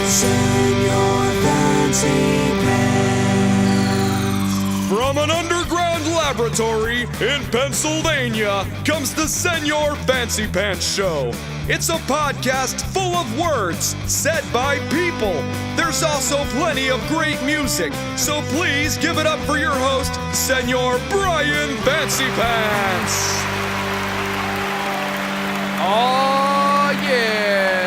Señor Fancypants. From an underground laboratory in Pennsylvania comes the Señor Fancypants Show. It's a podcast full of words said by people. There's also plenty of great music, so please give it up for your host, Señor Brian Fancypants. Oh, yeah!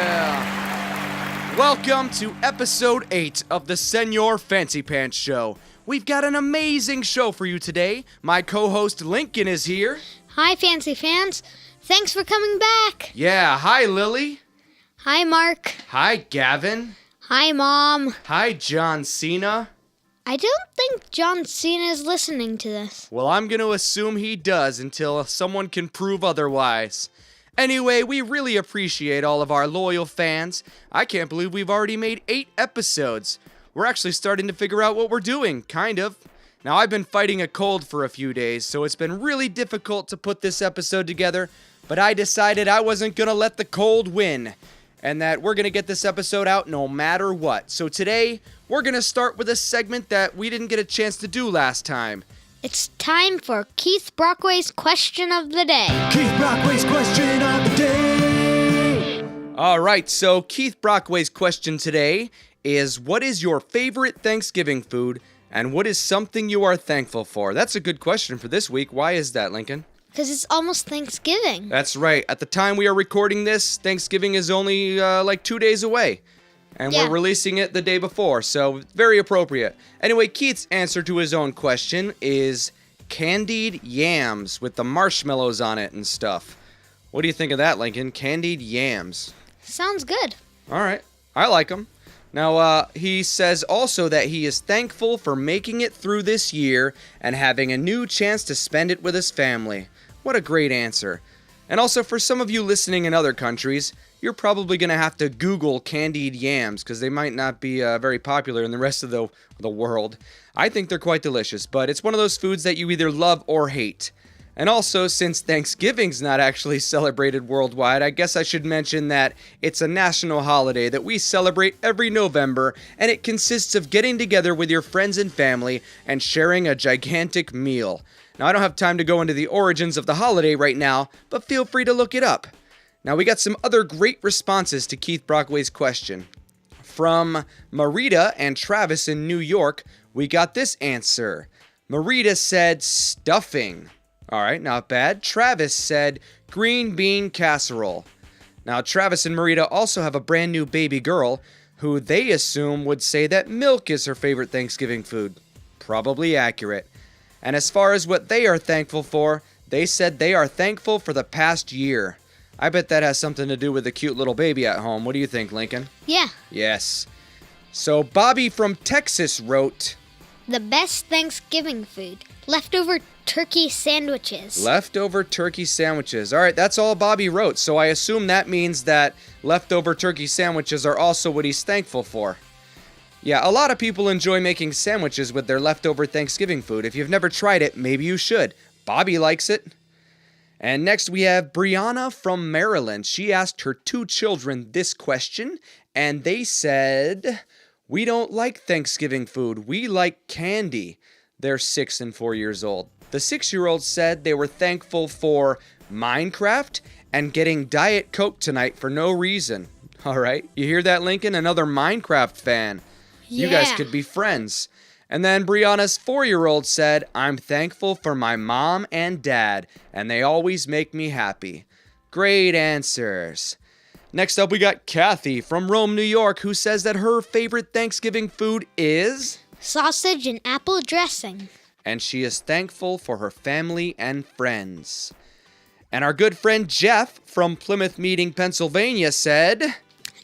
Welcome to episode 8 of the Señor Fancypants Show. We've got an amazing show for you today. My co-host Lincoln is here. Hi, Fancy Fans. Thanks for coming back. Yeah, hi Lily. Hi, Mark. Hi Gavin. Hi, Mom. Hi John Cena. I don't think John Cena is listening to this. Well, I'm going to assume he does until someone can prove otherwise. Anyway, we really appreciate all of our loyal fans. I can't believe we've already made 8 episodes. We're actually starting to figure out what we're doing, kind of. Now, I've been fighting a cold for a few days, so it's been really difficult to put this episode together, but I decided I wasn't going to let the cold win, and that we're going to get this episode out no matter what. So today, we're going to start with a segment that we didn't get a chance to do last time. It's time for Keith Brockway's Question of the Day. Keith Brockway's Question of the Day. All right, so Keith Brockway's question today is, what is your favorite Thanksgiving food, and what is something you are thankful for? That's a good question for this week. Why is that, Lincoln? Because it's almost Thanksgiving. That's right. At the time we are recording this, Thanksgiving is only like 2 days away. And Yeah. we're releasing it the day before, so very appropriate. Anyway, Keith's answer to his own question is candied yams with the marshmallows on it and stuff. What do you think of that, Lincoln? Candied yams. Sounds good. All right. I like them. Now, he says also that he is thankful for making it through this year and having a new chance to spend it with his family. What a great answer. And also, for some of you listening in other countries, you're probably going to have to Google candied yams because they might not be very popular in the rest of the world. I think they're quite delicious, but it's one of those foods that you either love or hate. And also, since Thanksgiving's not actually celebrated worldwide, I guess I should mention that it's a national holiday that we celebrate every November, and it consists of getting together with your friends and family and sharing a gigantic meal. Now, I don't have time to go into the origins of the holiday right now, but feel free to look it up. Now, we got some other great responses to Keith Brockway's question. From Marita and Travis in New York, we got this answer. Marita said stuffing. All right, not bad. Travis said green bean casserole. Now, Travis and Marita also have a brand new baby girl who they assume would say that milk is her favorite Thanksgiving food. Probably accurate. And as far as what they are thankful for, they said they are thankful for the past year. I bet that has something to do with the cute little baby at home. What do you think, Lincoln? Yeah. Yes. So Bobby from Texas wrote, The best Thanksgiving food. Leftover turkey sandwiches. leftover turkey sandwiches. All right, that's all Bobby wrote, so I assume that means that leftover turkey sandwiches are also what he's thankful for. Yeah, a lot of people enjoy making sandwiches with their leftover Thanksgiving food. If you've never tried it, maybe you should. Bobby likes it. And next we have Brianna from Maryland. She asked her 2 children this question, and they said, we don't like Thanksgiving food. We like candy. They're 6 and 4 years old. The 6-year-old said they were thankful for Minecraft and getting Diet Coke tonight for no reason. All right, you hear that, Lincoln? Another Minecraft fan. You guys Yeah. could be friends. And then Brianna's 4-year-old said, I'm thankful for my mom and dad, and they always make me happy. Great answers. Next up, we got Kathy from Rome, New York, who says that her favorite Thanksgiving food is Sausage and apple dressing. and she is thankful for her family and friends. And our good friend Jeff from Plymouth Meeting, Pennsylvania said,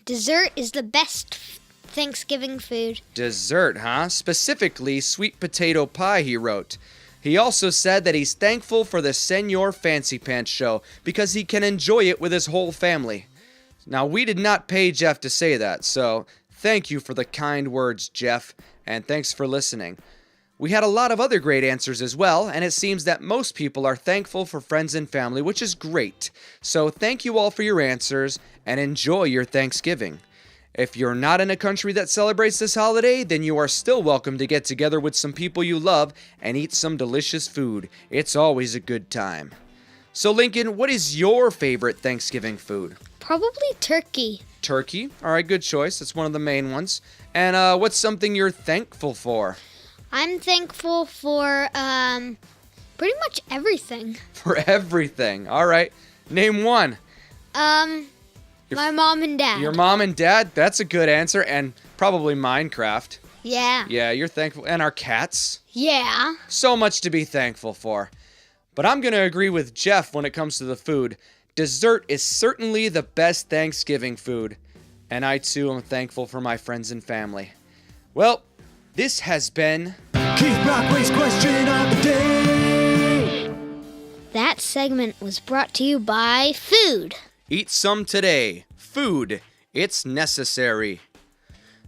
Dessert is the best Thanksgiving food. Dessert, huh? Specifically, sweet potato pie, he wrote. He also said that he's thankful for the Señor Fancypants show because he can enjoy it with his whole family. Now, we did not pay Jeff to say that, so thank you for the kind words, Jeff, and thanks for listening. We had a lot of other great answers as well, and it seems that most people are thankful for friends and family, which is great. So thank you all for your answers, and enjoy your Thanksgiving. If you're not in a country that celebrates this holiday, then you are still welcome to get together with some people you love and eat some delicious food. It's always a good time. So Lincoln, what is your favorite Thanksgiving food? Probably turkey. Turkey. All right, good choice. That's one of the main ones. And what's something you're thankful for? I'm thankful for pretty much everything. For everything. All right. Name one. My mom and dad. Your mom and dad? That's a good answer. And probably Minecraft. Yeah. Yeah, you're thankful. And our cats. Yeah. So much to be thankful for. But I'm going to agree with Jeff when it comes to the food. Dessert is certainly the best Thanksgiving food. And I too am thankful for my friends and family. Well, this has been Keith Brockway's question of the day. That segment was brought to you by food. Eat Some Today. Food. It's necessary.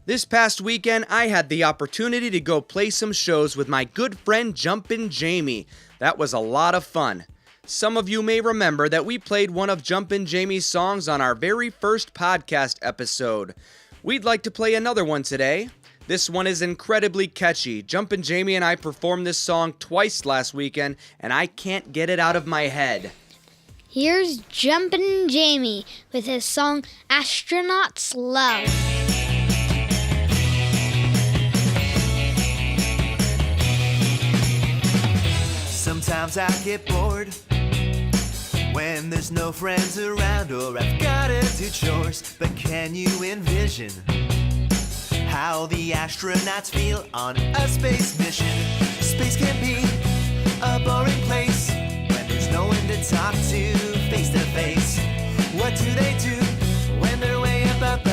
This past weekend, I had the opportunity to go play some shows with my good friend Jumpin Jamie. That was a lot of fun. Some of you may remember that we played one of Jumpin Jamie's songs on our very first podcast episode. We'd like to play another one today. This one is incredibly catchy. Jumpin Jamie and I performed this song twice last weekend, and I can't get it out of my head. Here's Jumpin Jamie with his song Astronaut's Love. Sometimes I get bored when there's no friends around or I've gotta do chores. But can you envision how the astronauts feel on a space mission? Space can be a boring place when there's no one to talk to face to face. What do they do when they're way up above?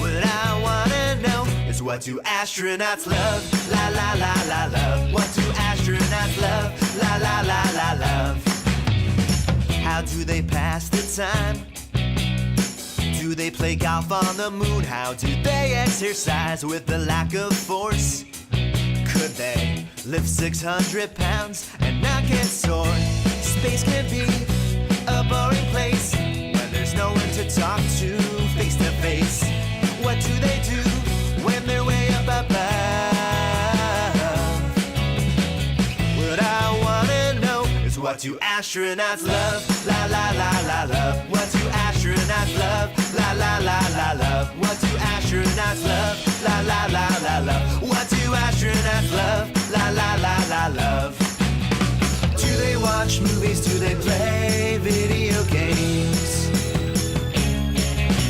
What I wanna know is what do astronauts love? La la la la love. What do astronauts love? La la la la love. How do they pass the time? Do they play golf on the moon? How do they exercise with the lack of force? Could they lift 600 pounds and not get sore? Space can be a boring place when there's no one to talk to face to face. What do they do when they're way up above? What I wanna know is what do astronauts love? La la la la love. What do astronauts love? La la la la love. What do astronauts love? La la la la love. What do astronauts love? La la la la love. Do they watch movies? Do they play video games?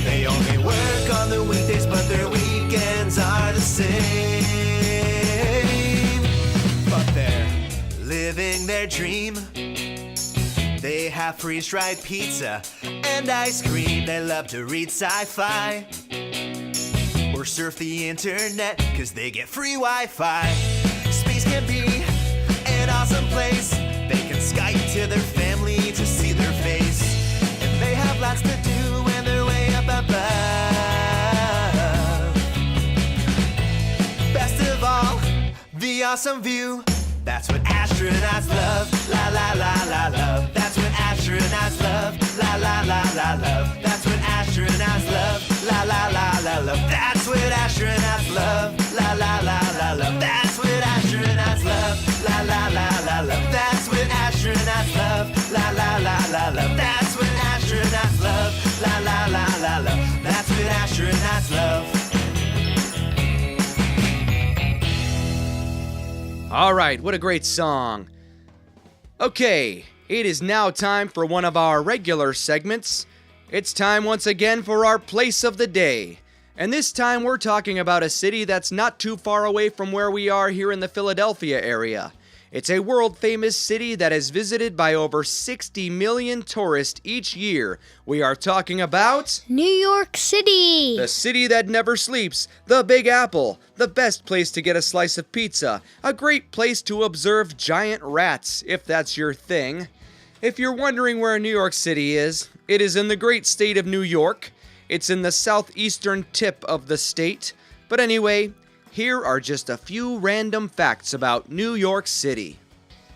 They only work on the weekdays, but their weekends are the same. But they're living their dream. They have freeze-dried pizza and ice cream. They love to read sci-fi or surf the internet, cause they get free Wi-Fi. Space can be an awesome place. They can Skype to their family to see their face. And they have lots to do when they're way up above. Best of all, the awesome view. That's what astronauts love. La la la la love. That's what astronauts love. La la la la love. That's what astronauts love. La la la la love. That's what astronauts love. La la la la love. That's what astronauts love. La la la la love. That's what astronauts love. La la la la love. That's what astronauts love. La la la la love. That's what astronauts love. All right, what a great song. Okay, it is now time for one of our regular segments. It's time once again for our place of the day. And this time we're talking about a city that's not too far away from where we are here in the Philadelphia area. It's a world-famous city that is visited by over 60 million tourists each year. We are talking about New York City. the city that never sleeps, the Big Apple, the best place to get a slice of pizza, a great place to observe giant rats, if that's your thing. If you're wondering where New York City is, it is in the great state of New York. It's in the southeastern tip of the state, But anyway, here are just a few random facts about New York City.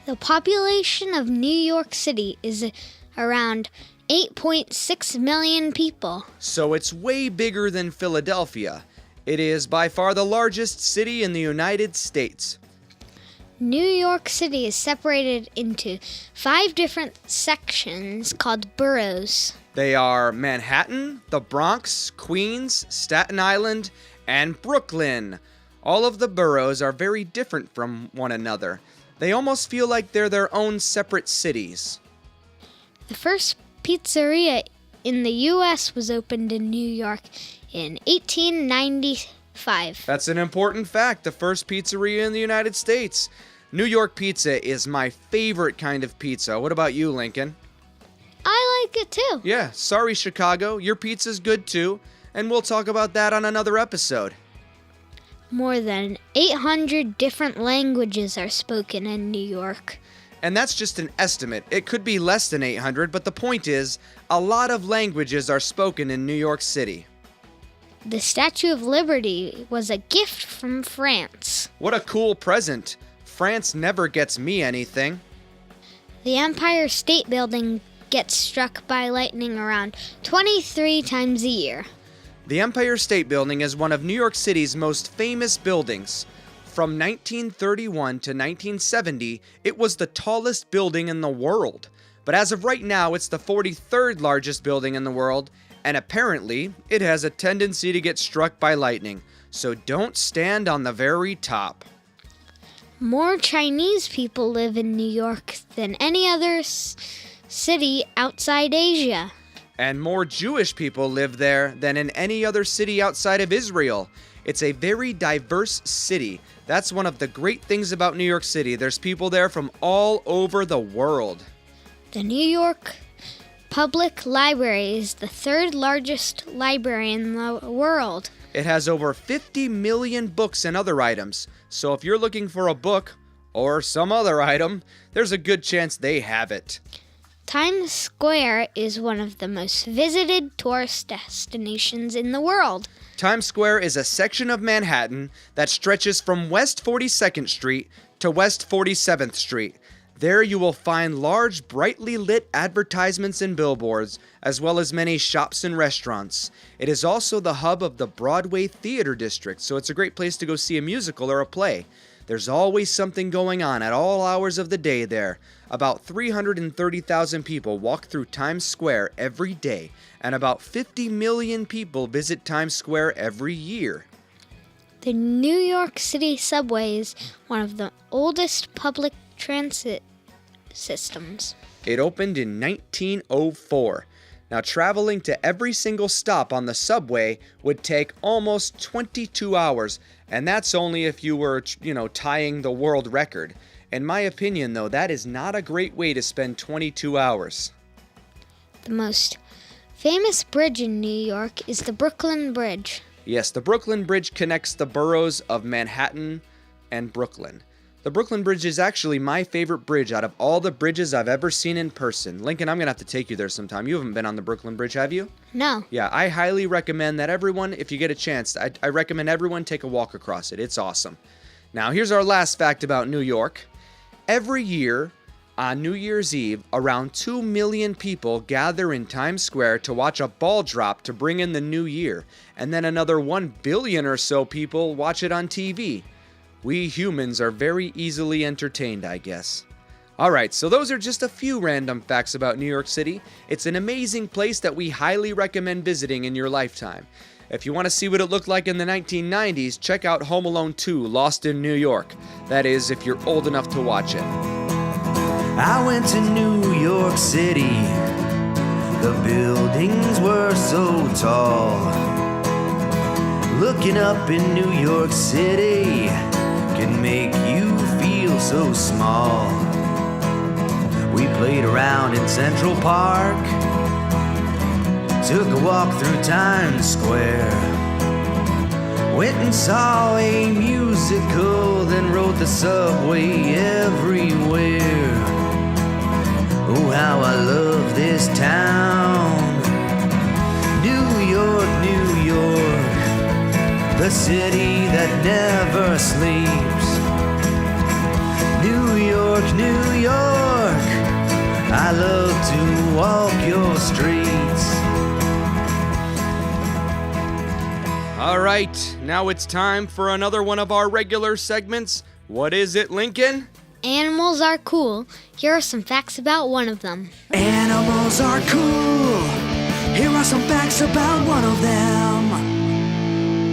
The population of New York City is around 8.6 million people. So it's way bigger than Philadelphia. It is by far the largest city in the United States. New York City is separated into 5 different sections called boroughs. They are Manhattan, the Bronx, Queens, Staten Island, and Brooklyn. All of the boroughs are very different from one another. They almost feel like they're their own separate cities. The first pizzeria in the U.S. was opened in New York in 1895. That's an important fact. The first pizzeria in the United States. New York pizza is my favorite kind of pizza. What about you, Lincoln? I like it too. Yeah, sorry, Chicago. Your pizza's good too. And we'll talk about that on another episode. More than 800 different languages are spoken in New York. And that's just an estimate. It could be less than 800, but the point is, a lot of languages are spoken in New York City. The Statue of Liberty was a gift from France. What a cool present. France never gets me anything. The Empire State Building gets struck by lightning around 23 times a year. The Empire State Building is one of New York City's most famous buildings. From 1931 to 1970, it was the tallest building in the world. But as of right now, it's the 43rd largest building in the world, and apparently, it has a tendency to get struck by lightning. So don't stand on the very top. More Chinese people live in New York than any other city outside Asia. And more Jewish people live there than in any other city outside of Israel. It's a very diverse city. That's one of the great things about New York City. There's people there from all over the world. The New York Public Library is the 3rd largest library in the world. It has over 50 million books and other items. So if you're looking for a book or some other item, there's a good chance they have it. Times Square is one of the most visited tourist destinations in the world. Times Square is a section of Manhattan that stretches from West 42nd Street to West 47th Street. There you will find large, brightly lit advertisements and billboards, as well as many shops and restaurants. It is also the hub of the Broadway Theater District, so it's a great place to go see a musical or a play. There's always something going on at all hours of the day there. About 330,000 people walk through Times Square every day, and about 50 million people visit Times Square every year. The New York City subway is one of the oldest public transit systems. It opened in 1904. Now, traveling to every single stop on the subway would take almost 22 hours, and that's only if you were, tying the world record. In my opinion, though, that is not a great way to spend 22 hours. The most famous bridge in New York is the Brooklyn Bridge. Yes, the Brooklyn Bridge connects the boroughs of Manhattan and Brooklyn. The Brooklyn Bridge is actually my favorite bridge out of all the bridges I've ever seen in person. Lincoln, I'm going to have to take you there sometime. You haven't been on the Brooklyn Bridge, have you? No. Yeah, I highly recommend that everyone, if you get a chance, I recommend everyone take a walk across it. It's awesome. Now, here's our last fact about New York. Every year, on New Year's Eve, around 2 million people gather in Times Square to watch a ball drop to bring in the new year. And then another 1 billion or so people watch it on TV. We humans are very easily entertained, I guess. Alright, so those are just a few random facts about New York City. It's an amazing place that we highly recommend visiting in your lifetime. If you want to see what it looked like in the 1990s, check out Home Alone 2, Lost in New York. That is, if you're old enough to watch it. I went to New York City. The buildings were so tall. Looking up in New York City can make you feel so small. We played around in Central Park, took a walk through Times Square, went and saw a musical, then rode the subway everywhere. Oh, how I love this town, New York, New York. the city that never sleeps. New York, New York, I love to walk your streets. All right, now it's time for another one of our regular segments. What is it, Lincoln? Animals are cool. Here are some facts about one of them. Animals are cool. Here are some facts about one of them.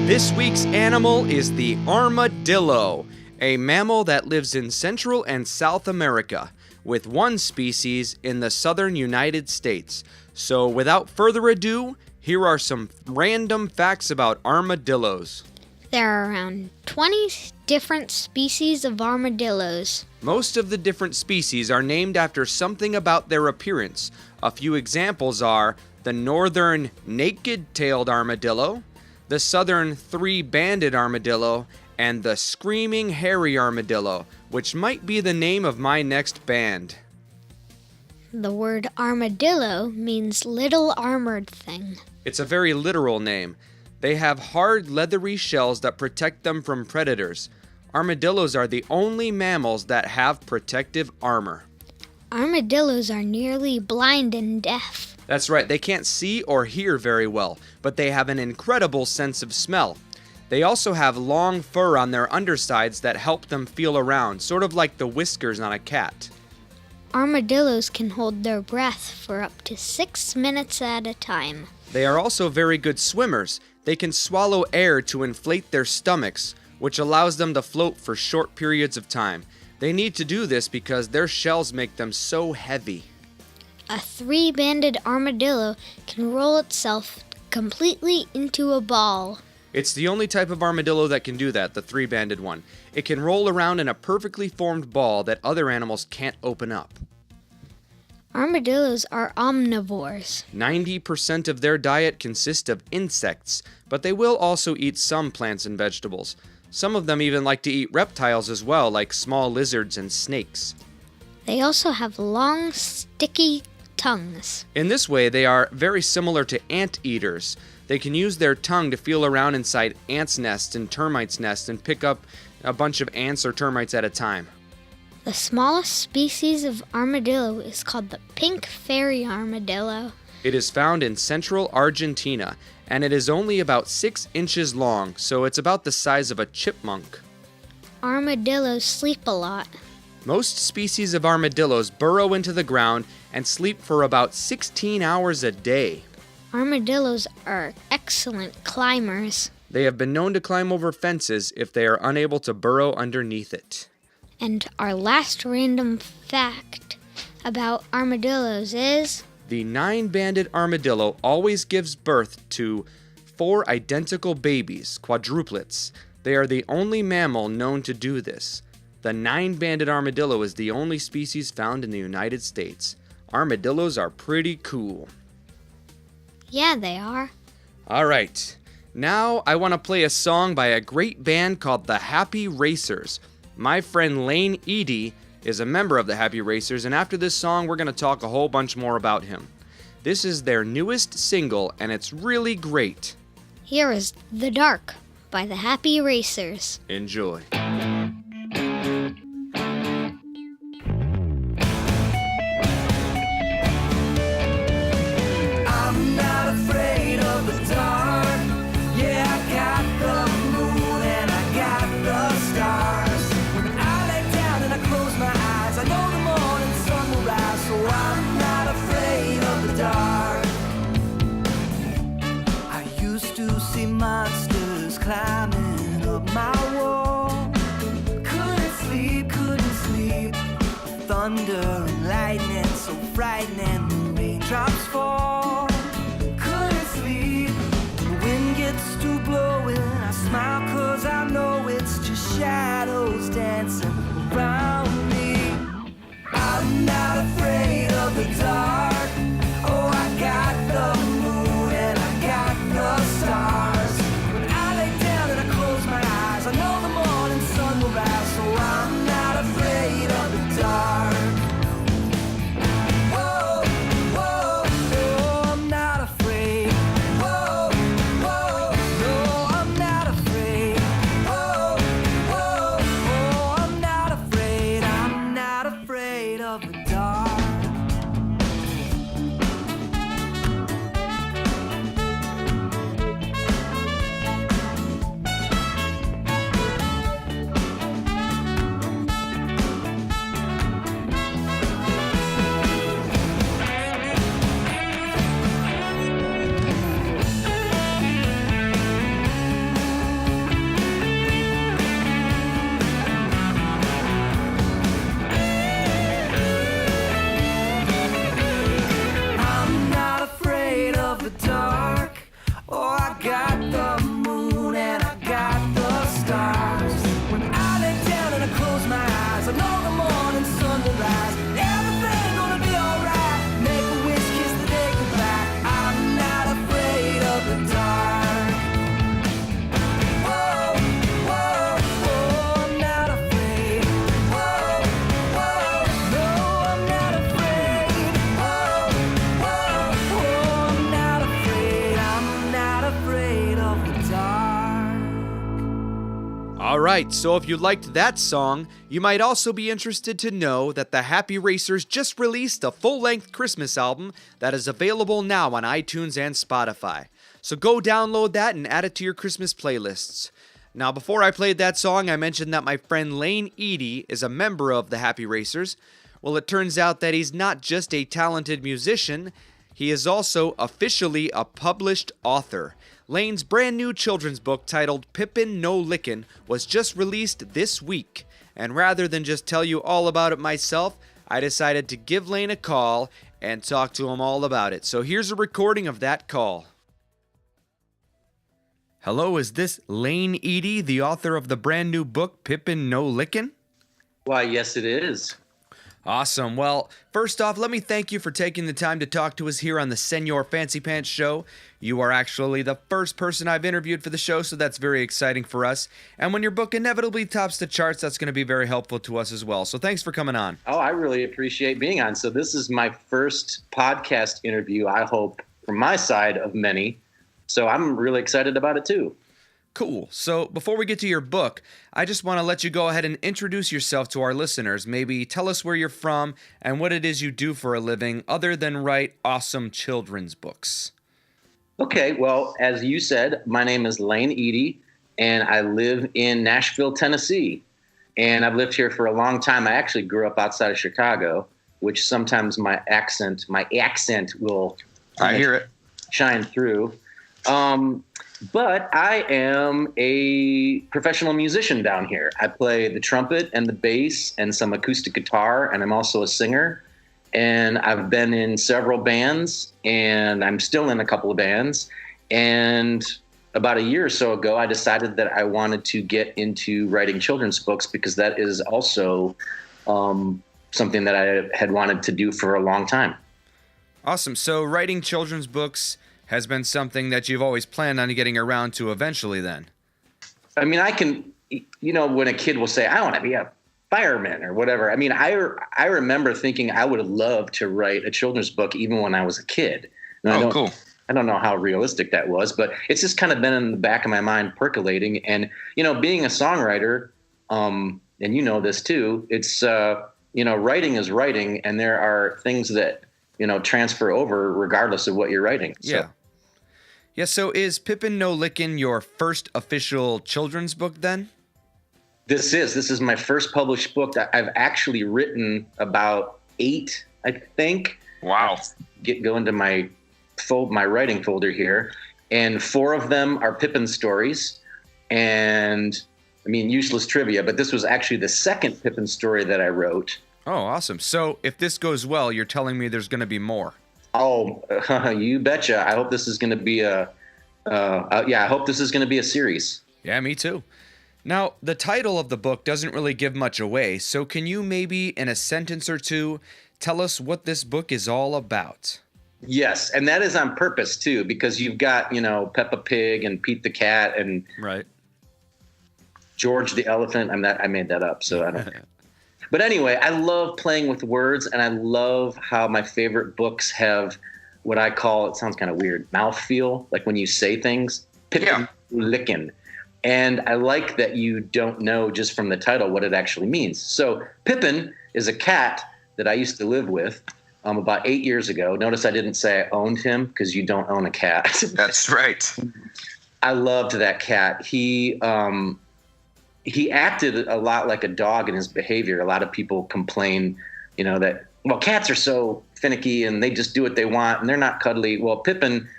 This week's animal is the armadillo, a mammal that lives in Central and South America, with one species in the southern United States. So without further ado, here are some random facts about armadillos. There are around 20 different species of armadillos. Most of the different species are named after something about their appearance. A few examples are the northern naked-tailed armadillo, the southern three-banded armadillo, and the screaming hairy armadillo, which might be the name of my next band. The word armadillo means little armored thing. It's a very literal name. They have hard, leathery shells that protect them from predators. Armadillos are the only mammals that have protective armor. Armadillos are nearly blind and deaf. That's right, they can't see or hear very well, but they have an incredible sense of smell. They also have long fur on their undersides that help them feel around, sort of like the whiskers on a cat. Armadillos can hold their breath for up to 6 minutes at a time. They are also very good swimmers. They can swallow air to inflate their stomachs, which allows them to float for short periods of time. They need to do this because their shells make them so heavy. A three-banded armadillo can roll itself completely into a ball. It's the only type of armadillo that can do that, the three-banded one. It can roll around in a perfectly formed ball that other animals can't open up. Armadillos are omnivores. 90% of their diet consists of insects, but they will also eat some plants and vegetables. Some of them even like to eat reptiles as well, like small lizards and snakes. They also have long, sticky tongues. In this way, they are very similar to anteaters. They can use their tongue to feel around inside ants' nests and termites' nests and pick up a bunch of ants or termites at a time. The smallest species of armadillo is called the pink fairy armadillo. It is found in central Argentina, and it is only about 6 inches long, so it's about the size of a chipmunk. Armadillos sleep a lot. Most species of armadillos burrow into the ground and sleep for about 16 hours a day. Armadillos are excellent climbers. They have been known to climb over fences if they are unable to burrow underneath it. And our last random fact about armadillos is... The 9-banded armadillo always gives birth to 4 identical babies, quadruplets. They are the only mammal known to do this. The 9-banded armadillo is the only species found in the United States. Armadillos are pretty cool. Yeah, they are. All right. Now I want to play a song by a great band called the Happy Racers. My friend Layne Ihde is a member of the Happy Racers, and after this song, we're going to talk a whole bunch more about him. This is their newest single, and it's really great. Here is The Dark by the Happy Racers. Enjoy. I'm not afraid of the dark. Yeah, I got the moon and I got the stars. When I lay down and I close my eyes, I know the morning sun will rise. So I'm not afraid of the dark. I used to see monsters climbing up my wall. Couldn't sleep. Thunder and lightning so frightening. The raindrops fall. Couldn't sleep. The wind gets to blowing. I smile 'cause I know it's just shadows dancing around me. I'm not afraid of the dark. Oh, I got the moon and I got the stars. When I lay down and I close my eyes, I know the morning sun will rise. So I'm not afraid of the dark. Whoa, whoa, no, I'm not afraid. Whoa, whoa, no, I'm not afraid. Alright, so if you liked that song, you might also be interested to know that the Happy Racers just released a full-length Christmas album that is available now on iTunes and Spotify. So go download that and add it to your Christmas playlists. Now, before I played that song, I mentioned that my friend Layne Ihde is a member of the Happy Racers. Well, it turns out that he's not just a talented musician, he is also officially a published author. Layne's brand new children's book titled Pippin No Lickin was just released this week. And rather than just tell you all about it myself, I decided to give Layne a call and talk to him all about it. So here's a recording of that call. Hello, is this Layne Ihde, the author of the brand new book Pippin No Lickin? Why, yes, it is. Awesome. Well, first off, let me thank you for taking the time to talk to us here on the Señor Fancypants show. You are actually the first person I've interviewed for the show, so that's very exciting for us. And when your book inevitably tops the charts, that's going to be very helpful to us as well. So thanks for coming on. Oh, I really appreciate being on. So this is my first podcast interview, I hope, from my side of many. So I'm really excited about it, too. Cool. So before we get to your book, I just want to let you go ahead and introduce yourself to our listeners. Maybe tell us where you're from and what it is you do for a living other than write awesome children's books. Okay, well, as you said, my name is Layne Ihde, and I live in Nashville, Tennessee. And I've lived here for a long time. I actually grew up outside of Chicago, which sometimes my accent will I hear it. shine through. But I am a professional musician down here. I play the trumpet and the bass and some acoustic guitar, and I'm also a singer. And I've been in several bands, and I'm still in a couple of bands. And about a year or so ago, I decided that I wanted to get into writing children's books because that is also something that I had wanted to do for a long time. Awesome. So writing children's books has been something that you've always planned on getting around to eventually then. I mean, I can, when a kid will say, I want to be a fireman or whatever. I mean, I remember thinking I would love to write a children's book even when I was a kid. And Cool. I don't know how realistic that was, but it's just kind of been in the back of my mind percolating. And, being a songwriter, and you know this too, it's, writing is writing, and there are things that, transfer over regardless of what you're writing. Yeah. Yeah, so is Pippin No Lickin your first official children's book then? This is my first published book. I've actually written about 8, I think. Wow. Go into my writing folder here, and 4 of them are Pippin stories, and useless trivia. But this was actually the second Pippin story that I wrote. Oh, awesome. So if this goes well, you're telling me there's going to be more. Oh, you betcha. I hope this is going to be I hope this is going to be a series. Yeah, me too. Now, the title of the book doesn't really give much away, so can you maybe, in a sentence or two, tell us what this book is all about? Yes, and that is on purpose, too, because you've got, Peppa Pig and Pete the Cat and Right. George the Elephant. I made that up, so I don't... But anyway, I love playing with words, and I love how my favorite books have what I call, it sounds kind of weird, mouthfeel, like when you say things. Pippin No Lickin. And I like that you don't know just from the title what it actually means. So Pippin is a cat that I used to live with about 8 years ago. Notice I didn't say I owned him because you don't own a cat. That's right. I loved that cat. He acted a lot like a dog in his behavior. A lot of people complain, that, cats are so finicky and they just do what they want and they're not cuddly. Well, Pippin,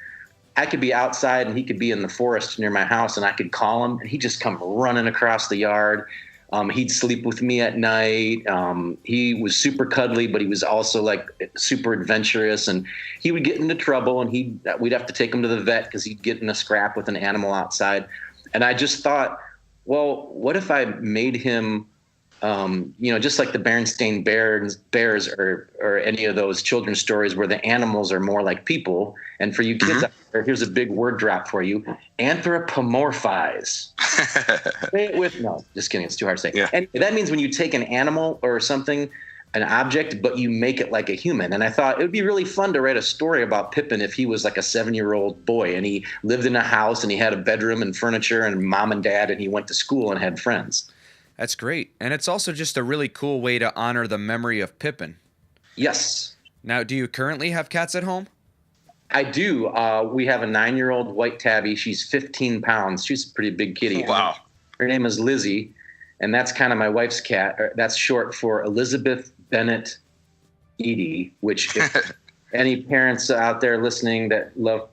I could be outside and he could be in the forest near my house and I could call him and he'd just come running across the yard. He'd sleep with me at night. He was super cuddly, but he was also like super adventurous, and he would get into trouble and we'd have to take him to the vet because he'd get in a scrap with an animal outside. And I just thought, well, what if I made him, just like the Berenstain Bears or any of those children's stories where the animals are more like people. And for you kids out there, here's a big word drop for you: anthropomorphize. Say it with, no, just kidding. It's too hard to say. Yeah. And that means when you take an animal or something an object, but you make it like a human. And I thought it would be really fun to write a story about Pippin if he was like a 7-year-old boy and he lived in a house and he had a bedroom and furniture and mom and dad and he went to school and had friends. That's great. And it's also just a really cool way to honor the memory of Pippin. Yes. Now, do you currently have cats at home? I do. We have a 9-year-old white tabby. She's 15 pounds. She's a pretty big kitty. Wow. Her name is Lizzie, and that's kind of my wife's cat. That's short for Elizabeth Bennett Ihde, which if any parents out there listening that love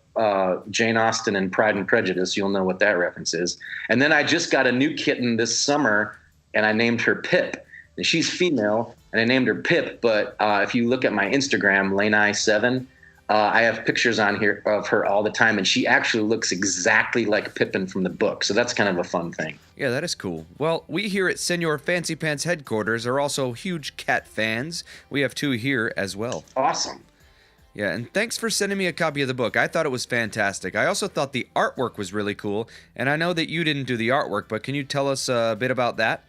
Jane Austen and Pride and Prejudice, you'll know what that reference is. And then I just got a new kitten this summer, and I named her Pip. And she's female, and I named her Pip, but if you look at my Instagram, Layne Ihde, I have pictures on here of her all the time, and she actually looks exactly like Pippin from the book. So that's kind of a fun thing. Yeah, that is cool. Well, we here at Señor Fancypants headquarters are also huge cat fans. We have 2 here as well. Awesome. Yeah, and thanks for sending me a copy of the book. I thought it was fantastic. I also thought the artwork was really cool, and I know that you didn't do the artwork, but can you tell us a bit about that?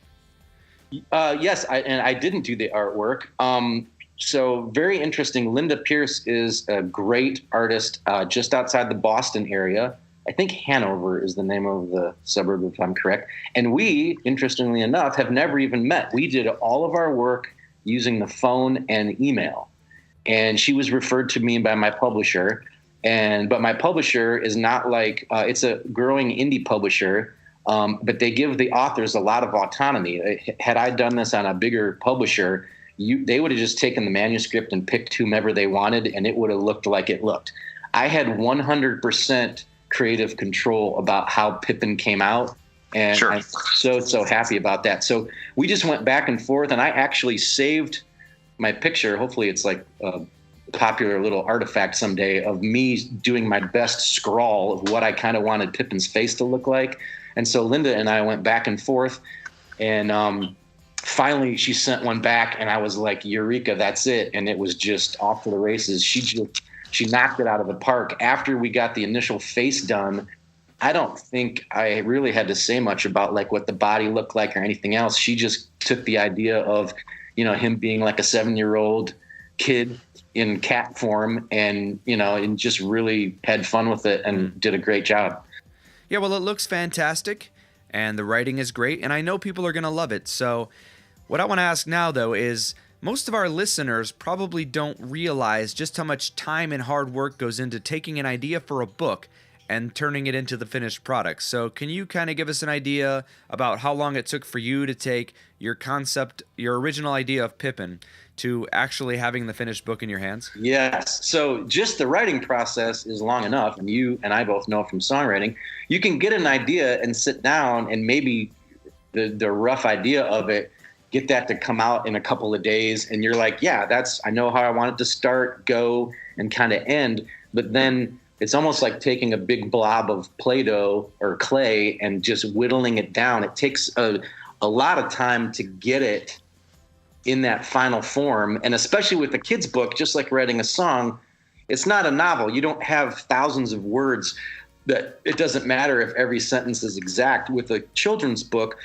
Yes, I didn't do the artwork. So very interesting. Linda Pierce is a great artist just outside the Boston area. I think Hanover is the name of the suburb, if I'm correct. And we, interestingly enough, have never even met. We did all of our work using the phone and email. And she was referred to me by my publisher. But my publisher is not like it's a growing indie publisher, but they give the authors a lot of autonomy. Had I done this on a bigger publisher, they would have just taken the manuscript and picked whomever they wanted, and it would have looked like it looked. I had 100% creative control about how Pippin came out, and sure. I'm so happy about that. So we just went back and forth, and I actually saved my picture. Hopefully it's like a popular little artifact someday of me doing my best scrawl of what I kind of wanted Pippin's face to look like. And so Linda and I went back and forth, and finally she sent one back, and I was like, eureka, that's it. And it was just off to the races. She knocked it out of the park. After we got the initial face done, I don't think I really had to say much about like what the body looked like or anything else. She just took the idea of, him being like a 7-year-old kid in cat form and just really had fun with it and did a great job. Yeah, well, it looks fantastic and the writing is great, and I know people are going to love it. So what I want to ask now, though, is most of our listeners probably don't realize just how much time and hard work goes into taking an idea for a book and turning it into the finished product. So can you kind of give us an idea about how long it took for you to take your concept, your original idea of Pippin, to actually having the finished book in your hands? Yes. So just the writing process is long enough, and you and I both know from songwriting, you can get an idea and sit down and maybe the rough idea of it, get that to come out in a couple of days, and you're like, yeah, I know how I want it to start, go, and kind of end. But then it's almost like taking a big blob of Play-Doh or clay and just whittling it down. It takes a lot of time to get it in that final form. And especially with a kid's book, just like writing a song, it's not a novel. You don't have thousands of words that it doesn't matter if every sentence is exact. With a children's book,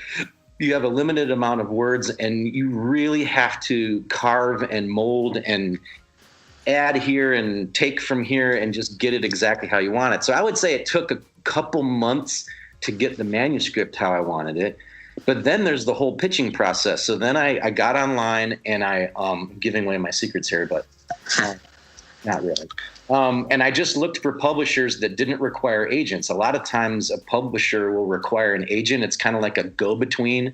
you have a limited amount of words, and you really have to carve and mold and add here and take from here and just get it exactly how you want it. So I would say it took a couple months to get the manuscript how I wanted it. But then there's the whole pitching process. So then I got online, and I'm giving away my secrets here, but not really. And I just looked for publishers that didn't require agents. A lot of times a publisher will require an agent. It's kind of like a go-between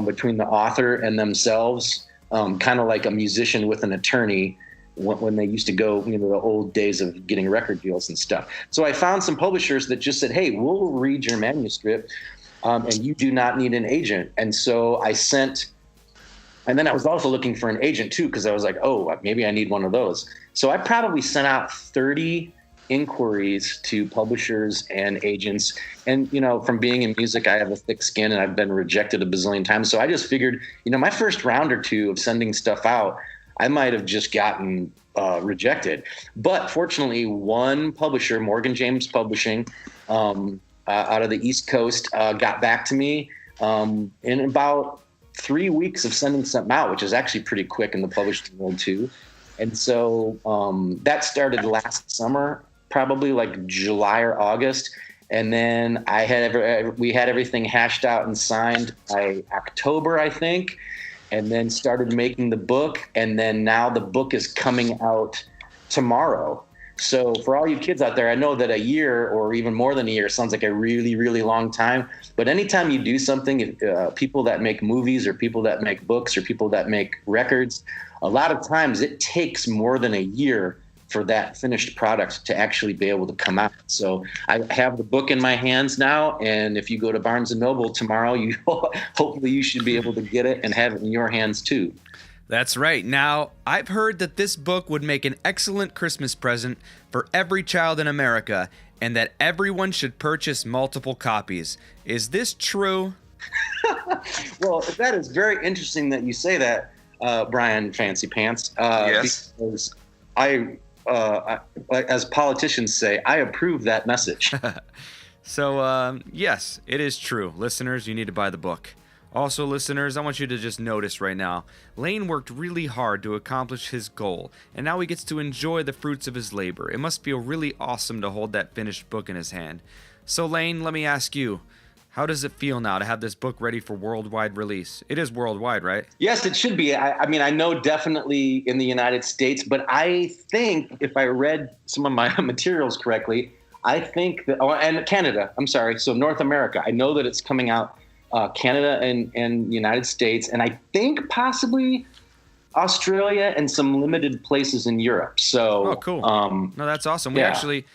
between the author and themselves, kind of like a musician with an attorney when they used to go, the old days of getting record deals and stuff. So I found some publishers that just said, hey, we'll read your manuscript, and you do not need an agent. And so I sent, and then I was also looking for an agent too, because I was like, oh, maybe I need one of those. So I probably sent out 30 inquiries to publishers and agents. And, from being in music, I have a thick skin, and I've been rejected a bazillion times. So I just figured, my first round or two of sending stuff out, I might have just gotten rejected. But fortunately, one publisher, Morgan James Publishing, out of the East Coast, got back to me in about 3 weeks of sending something out, which is actually pretty quick in the publishing world too. And so that started last summer, probably like July or August. And then we had everything hashed out and signed by October, I think, and then started making the book. And then now the book is coming out tomorrow. So for all you kids out there, I know that a year or even more than a year sounds like a really, really long time. But anytime you do something, people that make movies or people that make books or people that make records, a lot of times it takes more than a year for that finished product to actually be able to come out. So I have the book in my hands now, and if you go to Barnes & Noble tomorrow, hopefully you should be able to get it and have it in your hands too. That's right. Now, I've heard that this book would make an excellent Christmas present for every child in America, and that everyone should purchase multiple copies. Is this true? Well, that is very interesting that you say that, Brian Fancy Pants. Yes. Because I, as politicians say, I approve that message. So, yes, it is true. Listeners, you need to buy the book. Also, listeners, I want you to just notice right now, Layne worked really hard to accomplish his goal, and now he gets to enjoy the fruits of his labor. It must feel really awesome to hold that finished book in his hand. So, Layne, let me ask you, how does it feel now to have this book ready for worldwide release? It is worldwide, right? Yes, it should be. I mean, I know definitely in the United States, but I think if I read some of my materials correctly, I think that, and Canada, I'm sorry, so North America, I know that it's coming out Canada and United States, and I think possibly Australia and some limited places in Europe. So, oh, cool. No, that's awesome. We actually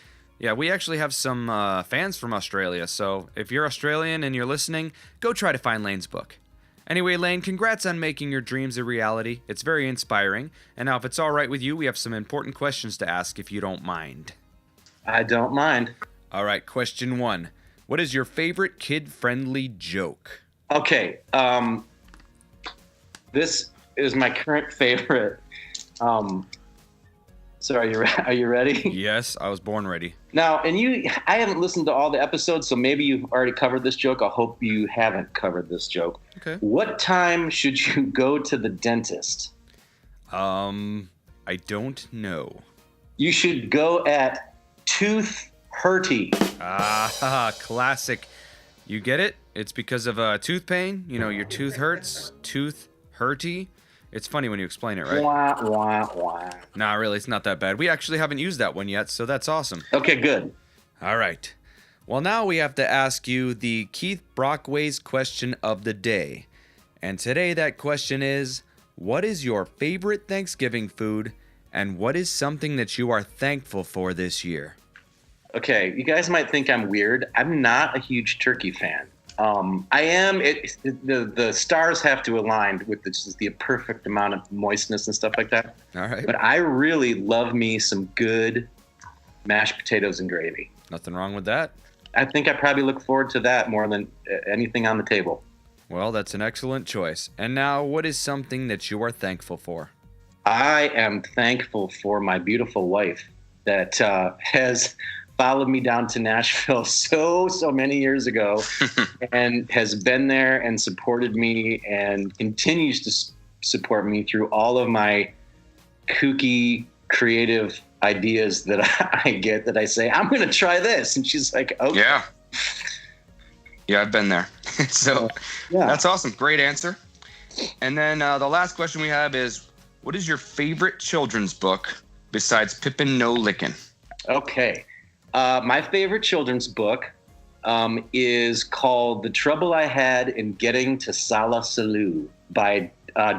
have some fans from Australia. So if you're Australian and you're listening, go try to find Layne's book. Anyway, Layne, congrats on making your dreams a reality. It's very inspiring. And now, if it's all right with you, we have some important questions to ask if you don't mind. I don't mind. All right, question 1. What is your favorite kid-friendly joke? Okay, this is my current favorite. So are you ready? Yes, I was born ready. Now, I haven't listened to all the episodes, so maybe you've already covered this joke. I hope you haven't covered this joke. Okay. What time should you go to the dentist? I don't know. You should go at tooth hurty. Ah, classic. You get it? It's because of tooth pain. You know, your tooth hurts. Tooth hurty. It's funny when you explain it, right? Wah, wah, wah. Nah, really, it's not that bad. We actually haven't used that one yet, so that's awesome. Okay, good. All right. Well, now we have to ask you the Keith Brockways question of the day. And today that question is, what is your favorite Thanksgiving food, and what is something that you are thankful for this year? Okay, you guys might think I'm weird. I'm not a huge turkey fan. I am. The stars have to align with the perfect amount of moistness and stuff like that. All right. But I really love me some good mashed potatoes and gravy. Nothing wrong with that. I think I probably look forward to that more than anything on the table. Well, that's an excellent choice. And now, what is something that you are thankful for? I am thankful for my beautiful wife that has followed me down to Nashville so many years ago and has been there and supported me and continues to support me through all of my kooky creative ideas that I get, that I say, I'm going to try this. And she's like, okay. Yeah, I've been there. So yeah. That's awesome. Great answer. And then the last question we have is, what is your favorite children's book besides Pippin No Lickin? Okay. My favorite children's book is called The Trouble I Had in Getting to Sollew by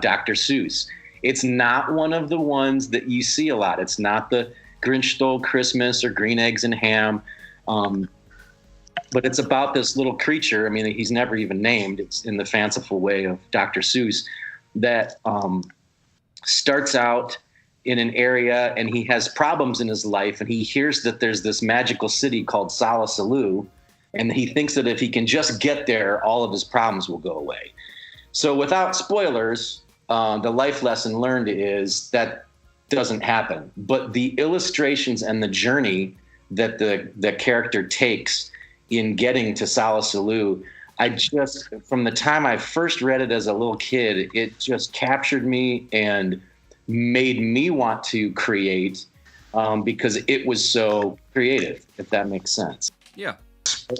Dr. Suess. It's not one of the ones that you see a lot. It's not the Grinch Stole Christmas or Green Eggs and Ham. But it's about this little creature. I mean, he's never even named. It's in the fanciful way of Dr. Seuss that starts out in an area, and he has problems in his life, and he hears that there's this magical city called Sollew, and he thinks that if he can just get there, all of his problems will go away. So without spoilers, the life lesson learned is that doesn't happen. But the illustrations and the journey that the character takes in getting to Sollew I just, from the time I first read it as a little kid, it just captured me and made me want to create because it was so creative, if that makes sense. Yeah.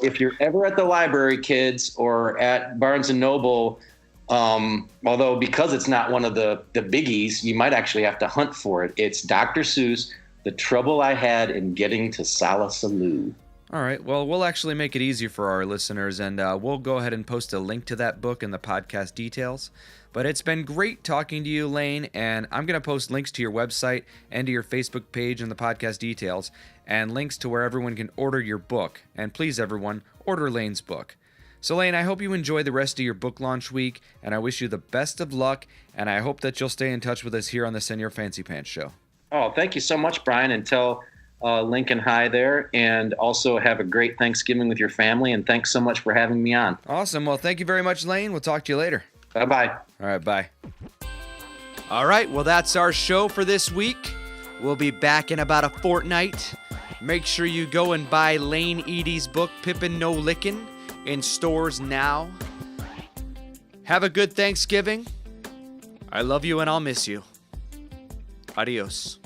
If you're ever at the library, kids, or at Barnes & Noble, although because it's not one of the biggies, you might actually have to hunt for it. It's Dr. Seuss, The Trouble I Had in Getting to Sollew. All right. Well, we'll actually make it easier for our listeners, and we'll go ahead and post a link to that book in the podcast details. But it's been great talking to you, Layne, and I'm going to post links to your website and to your Facebook page in the podcast details, and links to where everyone can order your book. And please, everyone, order Layne's book. So, Layne, I hope you enjoy the rest of your book launch week, and I wish you the best of luck, and I hope that you'll stay in touch with us here on the Señor Fancypants Show. Oh, thank you so much, Brian, and tell Lincoln hi there, and also have a great Thanksgiving with your family, and thanks so much for having me on. Awesome. Well, thank you very much, Layne. We'll talk to you later. Bye-bye. All right, bye. All right, well, that's our show for this week. We'll be back in about a fortnight. Make sure you go and buy Layne Ihde's book, Pippin No Lickin, in stores now. Have a good Thanksgiving. I love you and I'll miss you. Adios.